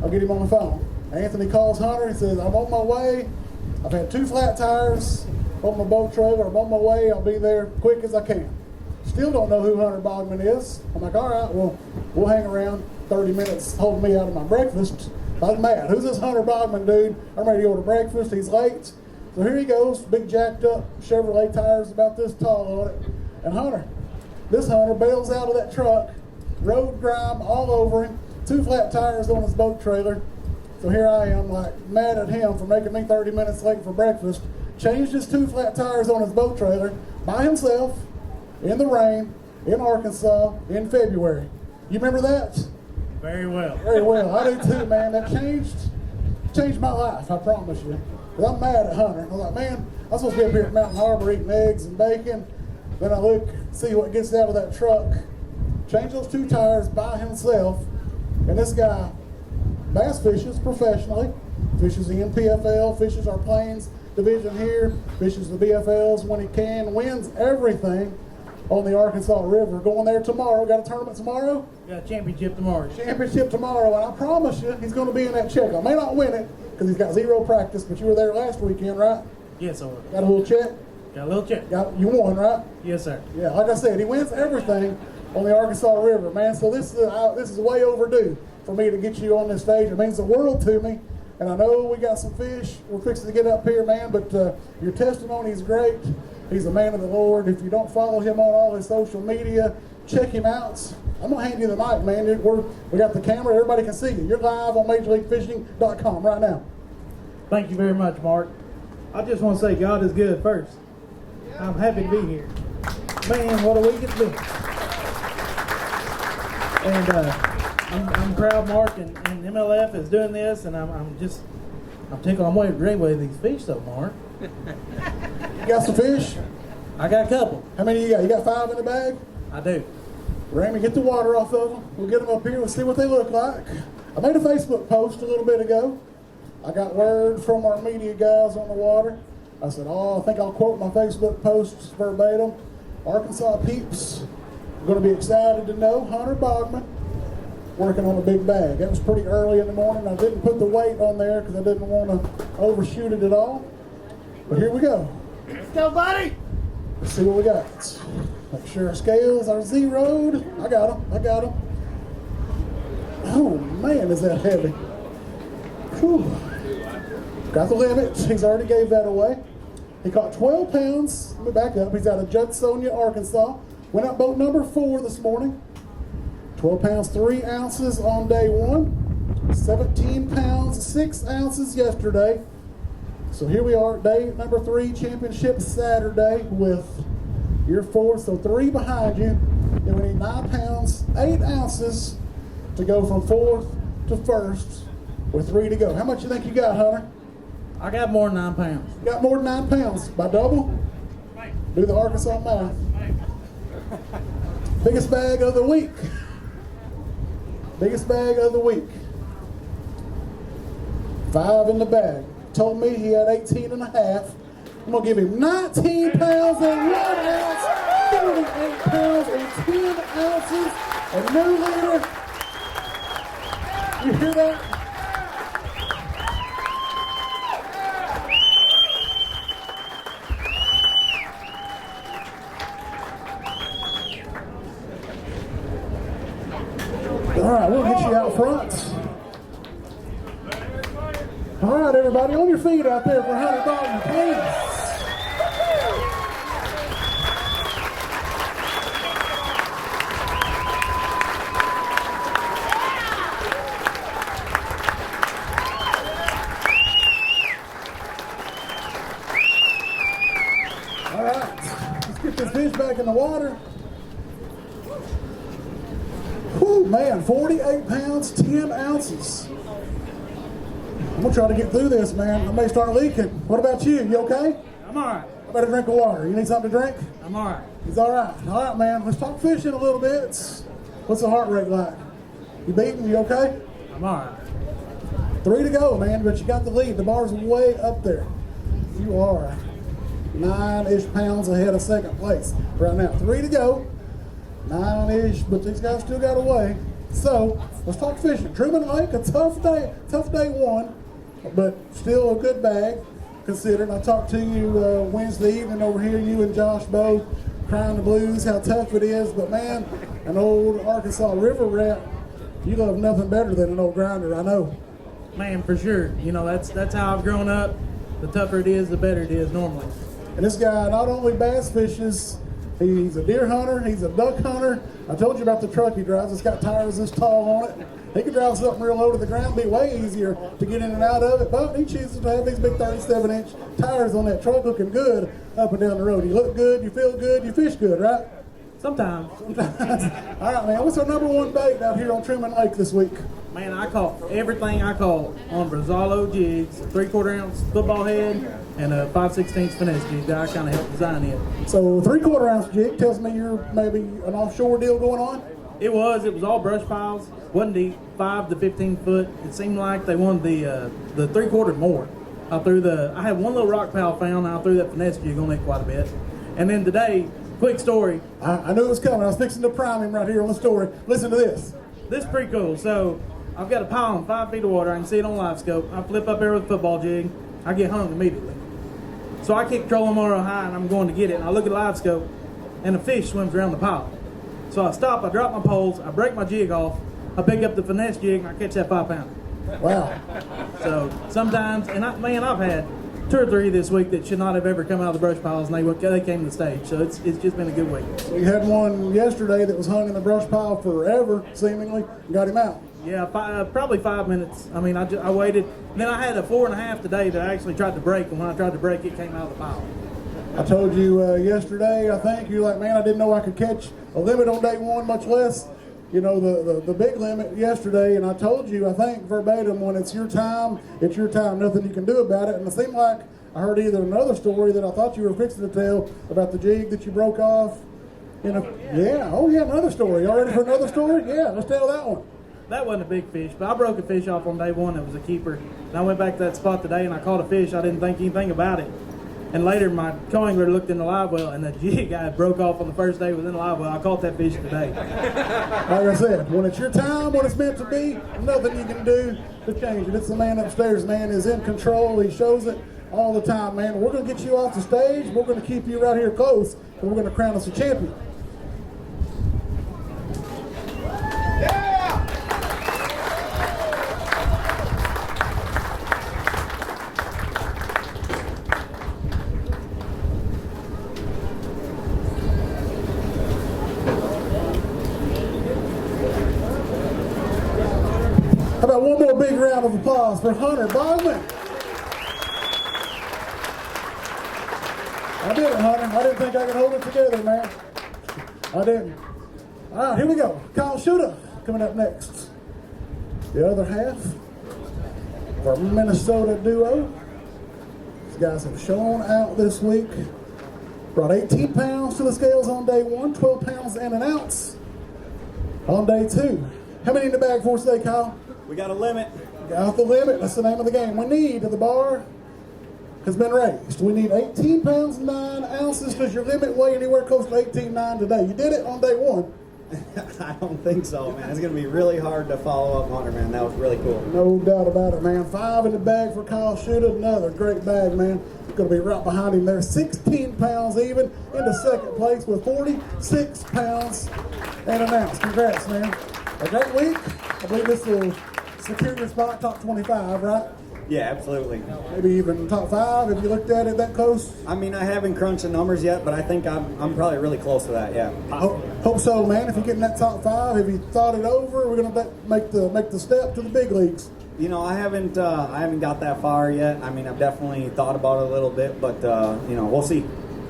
I'll get him on the phone. Anthony calls Hunter. He says, I'm on my way. I've had 2 flat tires on my boat trailer. I'm on my way. I'll be there quick as I can. Still don't know who Hunter Bogman is. I'm like, all right, well, we'll hang around 30 minutes holding me out of my breakfast. I'm mad. Who's this Hunter Bogman dude? I'm ready to go to breakfast. He's late. So here he goes, big jacked up Chevrolet tires about this tall on it. And this Hunter bails out of that truck, road grime all over him, 2 flat tires on his boat trailer. So here I am, like, mad at him for making me 30 minutes late for breakfast. Changed his 2 flat tires on his boat trailer by himself in the rain in Arkansas in February. You remember that? Very well. Very well. I do too, man. That changed my life, I promise you. Because I'm mad at Hunter. I was like, man, I'm supposed to be up here at Mountain Harbor eating eggs and bacon. Then I look, see what gets out of that truck. Change those 2 tires by himself. And this guy bass fishes professionally. Fishes the NPFL, fishes our Plains division here, fishes the BFLs when he can, wins everything on the Arkansas River. Going there tomorrow. Got a tournament tomorrow? Got a championship tomorrow. Championship tomorrow, and I promise you, he's going to be in that check. I may not win it because he's got 0 practice, but you were there last weekend, right? Yes, sir. Got a little check? Got a little check. You won, right? Yes, sir. Yeah, like I said, he wins everything on the Arkansas River, man. So this is way overdue for me to get you on this stage. It means the world to me. And I know we got some fish we're fixing to get up here, man, but your testimony is great. He's a man of the Lord. If you don't follow him on all his social media, check him out. I'm going to hand you the mic, man. We got the camera. Everybody can see you. You're live on MajorLeagueFishing.com right now. Thank you very much, Mark. I just want to say God is good first. I'm happy to be here. Man, what a week it's been. And I'm proud Mark and MLF is doing this, and I'm tickled. I'm waiting to drink with these fish though, Mark. You got some fish? I got a couple. How many you got? You got 5 in the bag? I do. Ramy, get the water off of them. We'll get them up here. We'll see what they look like. I made a Facebook post a little bit ago. I got word from our media guys on the water. I said, I think I'll quote my Facebook posts verbatim. Arkansas peeps are going to be excited to know Hunter Bogman working on a big bag. That was pretty early in the morning. I didn't put the weight on there because I didn't want to overshoot it at all. But here we go. Let's go, buddy. Let's see what we got. Make sure our scales are zeroed. I got them. Oh, man, is that heavy. Whew. Got the limit. He's already gave that away. He caught 12 pounds. Let me back up. He's out of Judsonia, Arkansas. Went out boat number 4 this morning. 12 pounds, 3 ounces on day 1. 17 pounds, 6 ounces yesterday. So here we are, day number 3, championship Saturday with your 4. So 3 behind you. And we need 9 pounds, 8 ounces to go from 4th to 1st with 3 to go. How much you think you got, Hunter? I got more than 9 pounds. Got more than 9 pounds. By double? Do the Arkansas math. Biggest bag of the week. Biggest bag of the week. 5 in the bag. Told me he had 18 and a half. I'm going to give him 19 pounds and 1 ounce, 48 pounds and 10 ounces. A new leader. You hear that? All right, we'll get you out front. All right, everybody, on your feet out there for Hunter Bogman, please. All right, let's get this fish back in the water. Whew, man, 48 pounds, 10 ounces. I'm going to try to get through this, man. I may start leaking. What about you? You okay? I'm all right. How better drink of water. You need something to drink? I'm all right. He's all right. All right, man. Let's talk fishing a little bit. What's the heart rate like? You beating? You okay? I'm all right. 3 to go, man, but you got the lead. The bar's way up there. You are 9-ish pounds ahead of second place right now. 3 to go. 9-ish, but these guys still got away. So, let's talk fishing. Truman Lake, a tough day one, but still a good bag considered. I talked to you Wednesday evening over here, you and Josh both crying the blues, how tough it is, but man, an old Arkansas River rat, you love nothing better than an old grinder, I know. Man, for sure. You know, that's how I've grown up. The tougher it is, the better it is normally. And this guy not only bass fishes, he's a deer hunter, he's a duck hunter. I told you about the truck he drives. It's got tires this tall on it. He could drive something real low to the ground, be way easier to get in and out of it, but he chooses to have these big 37-inch tires on that truck looking good up and down the road. You look good, you feel good, you fish good, right? Sometimes. All right, man. What's our number one bait out here on Truman Lake this week? Man, I caught everything I caught on Brazalo jigs, 3/4 ounce football head, and a 5/16 finesse jig that I kind of helped design it. So 3/4 ounce jig tells me you're maybe an offshore deal going on? It was all brush piles, wasn't deep, 5 to 15 foot. It seemed like they wanted the 3/4 more. I had one little rock pile found, and I threw that finesse jig on it quite a bit. And then today, quick story. I knew it was coming. I was fixing to prime him right here on the story. Listen to this. This is pretty cool. So I've got a pile in 5 feet of water. I can see it on live scope. I flip up there with a football jig. I get hung immediately. So I kick trolling motor high, and I'm going to get it. And I look at the live scope, and a fish swims around the pile. So I stop. I drop my poles. I break my jig off. I pick up the finesse jig, and I catch that 5-pounder. Wow. So sometimes, and I've had 2 or 3 this week that should not have ever come out of the brush piles, and they came to the stage. So it's just been a good week. We had one yesterday that was hung in the brush pile forever, seemingly, and got him out. Yeah, probably 5 minutes. I mean, I waited. Then I had a 4.5 today that I actually tried to break, and when I tried to break, it came out of the pile. I told you yesterday, I think, you're like, man, I didn't know I could catch a limit on day one, much less, you know, the big limit yesterday. And I told you, I think, verbatim, when it's your time, nothing you can do about it. And it seemed like I heard either another story that I thought you were fixing to tell about the jig that you broke off. You know, yeah, oh yeah, another story. Y'all ready for another story? Yeah, let's tell that one. That wasn't a big fish, but I broke a fish off on day one. It was a keeper. And I went back to that spot today, and I caught a fish. I didn't think anything about it. And later, my co-angler looked in the live well, and the jig I broke off on the first day was in the live well. I caught that fish today. Like I said, when it's your time, when it's meant to be, nothing you can do to change it. It's the man upstairs, man, is in control. He shows it all the time, man. We're going to get you off the stage. We're going to keep you right here close, and we're going to crown us a champion. How about one more big round of applause for Hunter Bogman? I did it, Hunter. I didn't think I could hold it together, man. I didn't. All right, here we go. Kyle Shuda coming up next. The other half of our Minnesota duo. These guys have shown out this week. Brought 18 pounds to the scales on day one, 12 pounds and an ounce on day two. How many in the bag for us today, Kyle? We got a limit. Got the limit. That's the name of the game. We need the bar has been raised. We need 18 pounds 9 ounces. Does your limit weigh anywhere close to 18.9 today? You did it on day one. I don't think so, man. It's going to be really hard to follow up Hunter, man. That was really cool. No doubt about it, man. 5 in the bag for Kyle Shuda. Another great bag, man. Going to be right behind him there. 16 pounds even into second place with 46 pounds and an ounce. Congrats, man. A great week. I believe this will secure your spot, top 25, right? Yeah, absolutely. Maybe even top 5 if you looked at it that close. I mean, I haven't crunched the numbers yet, but I think I'm probably really close to that. Yeah. I hope so, man. If you get in that top 5, if you thought it over, we're gonna make the step to the big leagues. You know, I haven't got that far yet. I mean, I've definitely thought about it a little bit, but you know, we'll see.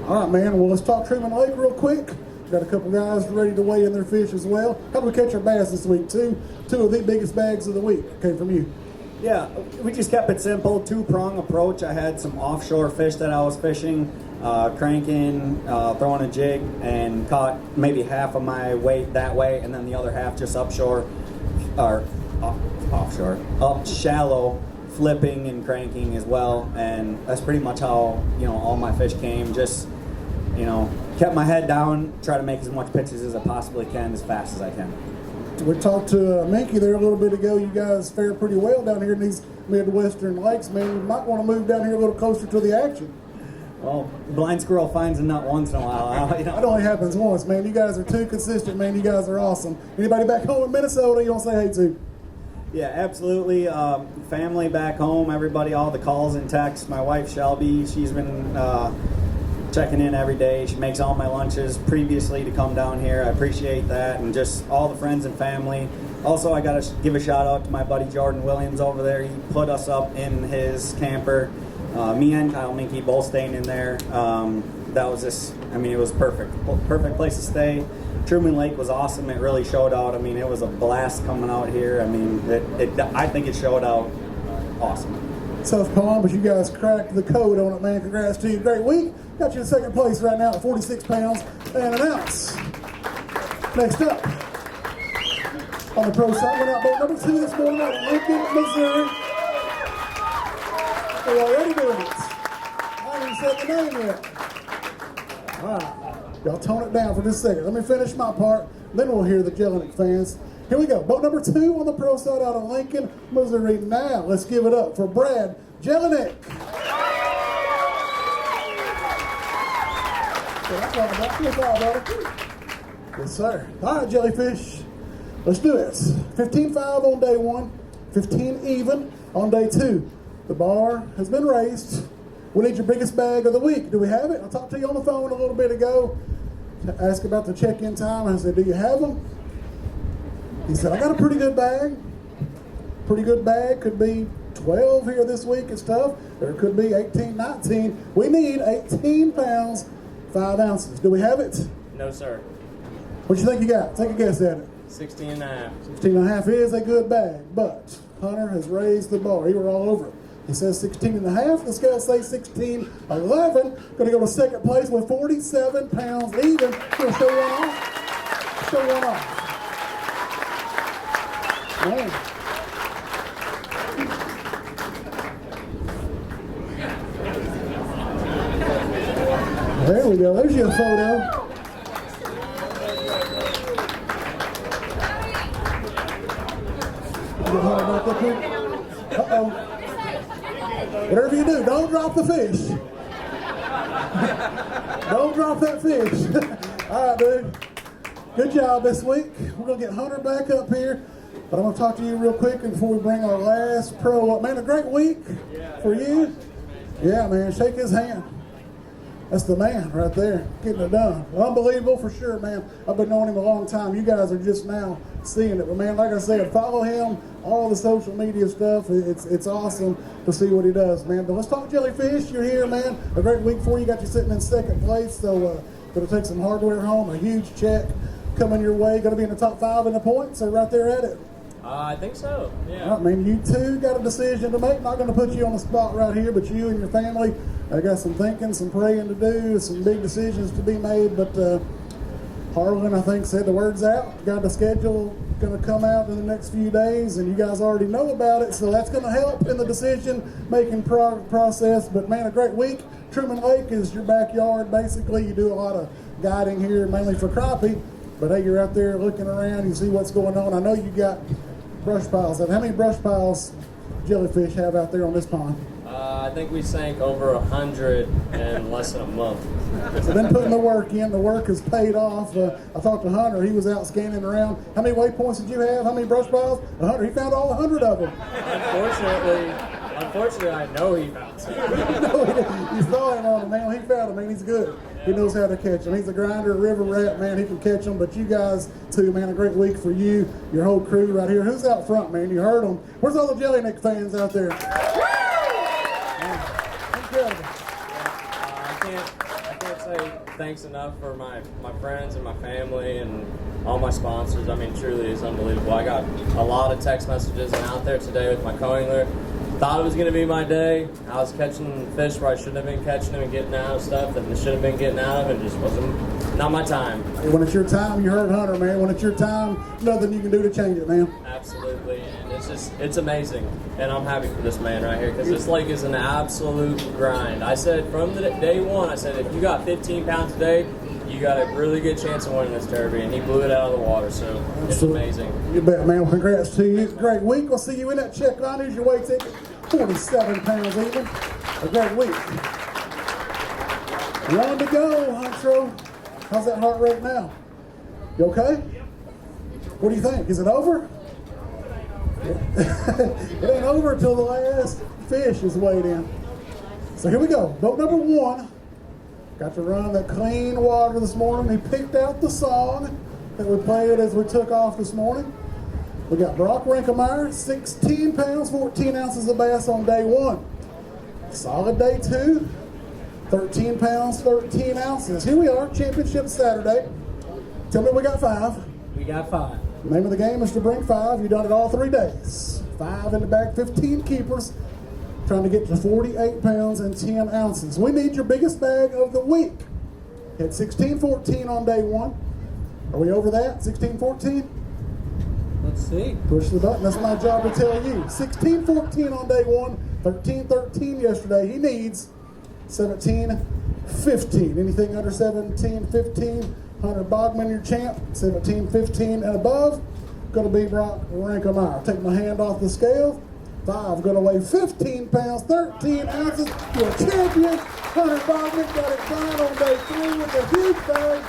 All right, man. Well, let's talk Truman Lake real quick. Got a couple guys ready to weigh in their fish as well. How did we catch our bass this week? Two of the biggest bags of the week came from you. Yeah, we just kept it simple, 2-prong approach. I had some offshore fish that I was fishing. cranking, throwing a jig, and caught maybe half of my weight that way, and then the other half just upshore, or offshore, up shallow, flipping and cranking as well. And that's pretty much how, you know, all my fish came. Just, you know, kept my head down, try to make as much pitches as I possibly can, as fast as I can. We talked to Minky there a little bit ago. You guys fare pretty well down here in these Midwestern lakes, man. You might want to move down here a little closer to the action. Well, blind squirrel finds a nut once in a while. You know. That only happens once, man. You guys are too consistent, man. You guys are awesome. Anybody back home in Minnesota you want to say hey to? Yeah, absolutely. Family back home, everybody, all the calls and texts. My wife, Shelby, she's been checking in every day. She makes all my lunches previously to come down here. I appreciate that. And just all the friends and family. Also, I got to give a shout out to my buddy Jordan Williams over there. He put us up in his camper. Me and Kyle Minky both staying in there. That was just, I mean, it was perfect. Perfect place to stay. Truman Lake was awesome. It really showed out. I mean, it was a blast coming out here. I mean, I think it showed out awesome. Tough pond, but you guys cracked the code on it, man. Congrats to you. Great week. Got you in second place right now at 46 pounds and an ounce. Next up, on the pro side, went out boat number 2 this morning out of Lincoln, Missouri. We're already doing it. I haven't even said the name yet. All right. Y'all tone it down for just a second. Let me finish my part, then we'll hear the Jelinek fans. Here we go. Boat number 2 on the pro side out of Lincoln, Missouri. Now, let's give it up for Brad Jelinek. Yes, sir. All right, Jellyfish. Let's do it. 15-5 on day 1, 15 even on day 2. The bar has been raised. We need your biggest bag of the week. Do we have it? I talked to you on the phone a little bit ago to ask about the check-in time. I said, do you have them? He said, I got a pretty good bag. Pretty good bag. Could be 12 here this week and stuff. Or it could be 18, 19. We need 18 pounds, 5 ounces. Do we have it? No, sir. What you think you got? Take a guess at it. 16 and a half. 16 and a half is a good bag, but Hunter has raised the bar. He were all over it. He says 16 and a half. The scale says 16, 11. Going to go to second place with 47 pounds even. Going to show one off. Show one off. Man. There we go. There's your photo. Uh-oh. Whatever you do, don't drop the fish. Don't drop that fish. All right, dude. Good job this week. We're going to get Hunter back up here. But I'm going to talk to you real quick before we bring our last pro up. Man, a great week for you. Yeah, man. Shake his hand. That's the man right there, getting it done. Unbelievable for sure, man. I've been knowing him a long time. You guys are just now seeing it. But, man, like I said, follow him, all the social media stuff. It's awesome to see what he does, man. But let's talk Jellyfish. You're here, man. A great week for you. Got you sitting in second place. So, going to take some hardware home. A huge check coming your way. Going to be in the top 5 in the points. So, right there at it. I think so, yeah. All right, man, you two got a decision to make. Not going to put you on the spot right here, but you and your family, I got some thinking, some praying to do, some big decisions to be made. But Harlan, I think, said the word's out. Got the schedule going to come out in the next few days, and you guys already know about it, so that's going to help in the decision-making process. But, man, a great week. Truman Lake is your backyard, basically. You do a lot of guiding here, mainly for crappie. But, hey, you're out there looking around. You see what's going on. I know you got brush piles. How many brush piles Jellyfish have out there on this pond? I think we sank over 100 in less than a month. So then putting the work in, the work has paid off. I talked to Hunter. He was out scanning around. How many waypoints did you have? How many brush piles? 100. He found all 100 of them. Unfortunately, I know he found some. You saw him on the man. He found them, man. He's good. He knows how to catch them. He's a grinder, a river rat, man. He can catch them. But you guys, too, man, a great week for you, your whole crew right here. Who's out front, man? You heard them. Where's all the Jelinek fans out there? Incredible. I can't say thanks enough for my friends and my family and all my sponsors. I mean, truly, it's unbelievable. I got a lot of text messages and out there today with my co-angler. Thought it was going to be my day. I was catching fish where I shouldn't have been catching them and getting out of stuff that I should have been getting out of, and just wasn't not my time. When it's your time, you heard Hunter, man. When it's your time, nothing you can do to change it, man. Absolutely, and it's amazing, and I'm happy for this man right here because this lake is an absolute grind. I said from the day one, I said if you got 15 pounds a day, you got a really good chance of winning this derby, and he blew it out of the water, so it's amazing. You bet, man. Well, congrats to you. Great week. We'll see you in that check line. Here's your weight ticket. 47 pounds even. A great week. 1 to go, Huntro. How's that heart rate now? You okay? What do you think? Is it over? It ain't over until the last fish is weighed in. So here we go. Boat number 1. Got to run the clean water this morning. He picked out the song that we played as we took off this morning. We got Brock Rinkemeyer, 16 pounds, 14 ounces of bass on day 1. Solid day 2, 13 pounds, 13 ounces. Here we are, Championship Saturday. Tell me we got 5. We got 5. The name of the game is to bring 5. You've done it all 3 days. 5 in the back, 15 keepers. Trying to get to 48 pounds and 10 ounces. We need your biggest bag of the week. Hit 16-14 on day 1. Are we over that? 16-14? Let's see. Push the button. That's my job to tell you. 16-14 on day 1. 13-13 yesterday. He needs 17-15. Anything under 17-15, Hunter Bogman, your champ. 17-15 and above, going to be Brock Rinkemeyer. Take my hand off the scale. 5 going to weigh 15 pounds, 13 ounces. You're a champion. Hunter Bogman got it done on day 3 with a huge bag.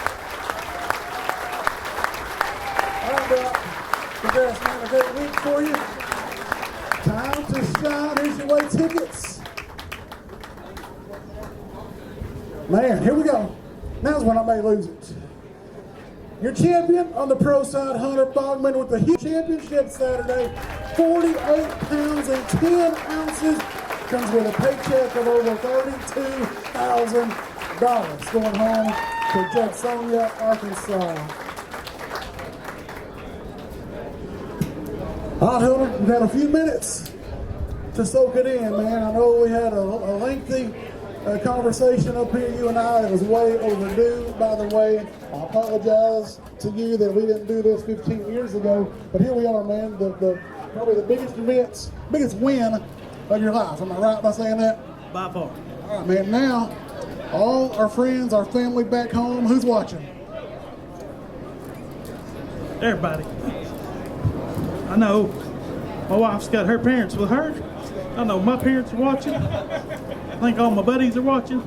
All right, Brock. Congrats, man. A great week for you. Time to shine. Here's your weight tickets. Man, here we go. Now's when I may lose it. Your champion on the pro side, Hunter Bogman, with the huge championship Saturday. 48 pounds and 10 ounces. Comes with a paycheck of over $32,000 going home to Jacksonia, Arkansas. All right, Hunter, we've got a few minutes to soak it in, man. I know we had a lengthy conversation up here, you and I. It was way overdue, by the way. I apologize to you that we didn't do this 15 years ago, but here we are, man. Probably the biggest win of your life. Am I right by saying that? By far. All right, man. Now, all our friends, our family back home, who's watching? Everybody. I know my wife's got her parents with her. I know my parents are watching. I think all my buddies are watching.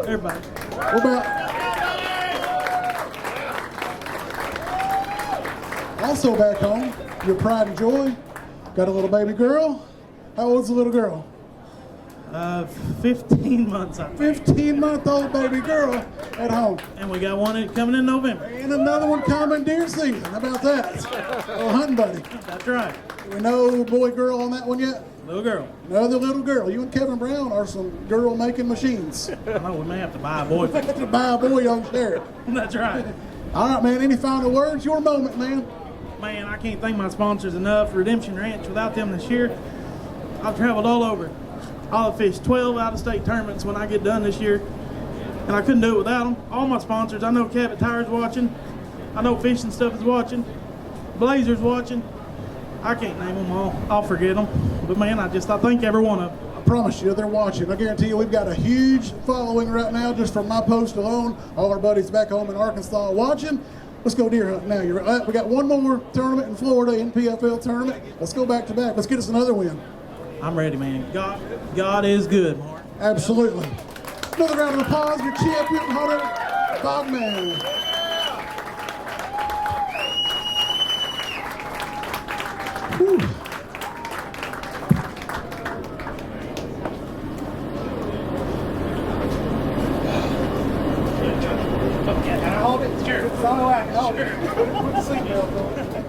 Everybody. What about? Also back home, your pride and joy. Got a little baby girl. How old's the little girl? 15 months, I think. 15-month-old baby girl at home. And we got one coming in November. And another one coming deer season. How about that? Little hunting buddy. That's right. Do we know boy, girl on that one yet? Little girl. Another little girl. You and Kevin Brown are some girl-making machines. I know we may have to buy a boy. Have to buy a boy on share. That's right. All right, man. Any final words? Your moment, man. Man, I can't thank my sponsors enough. Redemption Ranch, without them this year, I've traveled all over. I'll have fished 12 out-of-state tournaments when I get done this year, and I couldn't do it without them. All my sponsors, I know Cabot Tire's watching. I know Fishing Stuff is watching. Blazer's watching. I can't name them all. I'll forget them. But, man, I thank every one of them. I promise you, they're watching. I guarantee you, we've got a huge following right now just from my post alone. All our buddies back home in Arkansas watching. Let's go deer hunting now. We got one more tournament in Florida, NPFL tournament. Let's go back to back. Let's get us another win. I'm ready, man. God is good, Mark. Absolutely. Another round of applause. Your champion, Hunter Bogman. Whew. Hold it. Sure. It's on the line. Hold it. Put the seatbelt on.